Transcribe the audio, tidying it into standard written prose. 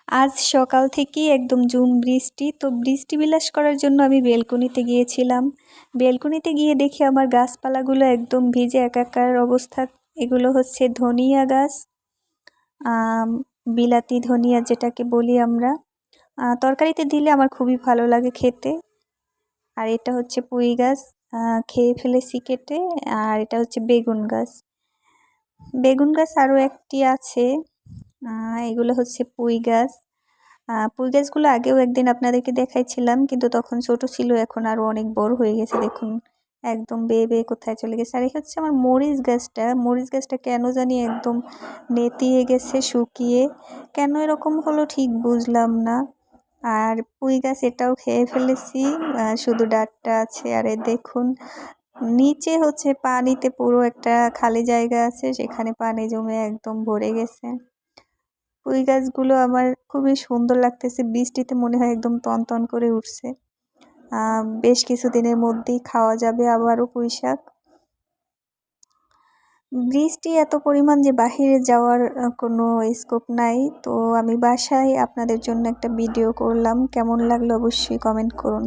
আজ সকাল থেকেই একদম ঝুম বৃষ্টি, তো বৃষ্টি বিলাস করার জন্য আমি বেলকনিতে গিয়েছিলাম। বেলকনিতে গিয়ে দেখি আমার গাছপালাগুলো একদম ভিজে একাকার অবস্থা। এগুলো হচ্ছে ধনিয়া গাছ, বিলাতি ধনিয়া যেটাকে বলি আমরা। তরকারিতে দিলে আমার খুবই ভালো লাগে খেতে। আর এটা হচ্ছে পুঁই গাছ, খেয়ে ফেলেছি কেটে। আর এটা হচ্ছে বেগুন গাছ। বেগুন গাছ আরও একটি আছে, এগুলো হচ্ছে পুঁই গাছ। পুঁই গাছগুলো আগেও একদিন আপনাদেরকে দেখাইছিলাম, কিন্তু তখন ছোট ছিল, এখন আরো অনেক বড় হয়ে গেছে। দেখুন একদম বেয়ে বেয়ে কোথায় চলে গেছে। আর এই হচ্ছে আমার মরিচ গাছটা কেন জানি একদম নেতিয়ে গেছে শুকিয়ে। কেন এরকম হলো ঠিক বুঝলাম না। আর পুঁই গাছ এটাও খেয়ে ফেলেছি, শুধু ডাঁটটা আছে। আর দেখুন নিচে হচ্ছে পানিতে পুরো একটা খালি জায়গা আছে, সেখানে পানি জমে একদম ভরে গেছে। পুঁই গাছগুলো আমার খুবই সুন্দর লাগতেছে, বৃষ্টিতে মনে হয় একদম তন করে উঠছে। বেশ কিছুদিনের মধ্যেই খাওয়া যাবে আবারও পুঁই শাক। বৃষ্টি এত পরিমাণ যে বাহিরে যাওয়ার কোনো স্কোপ নাই, তো আমি বাসায় আপনাদের জন্য একটা ভিডিও করলাম। কেমন লাগলো অবশ্যই কমেন্ট করুন।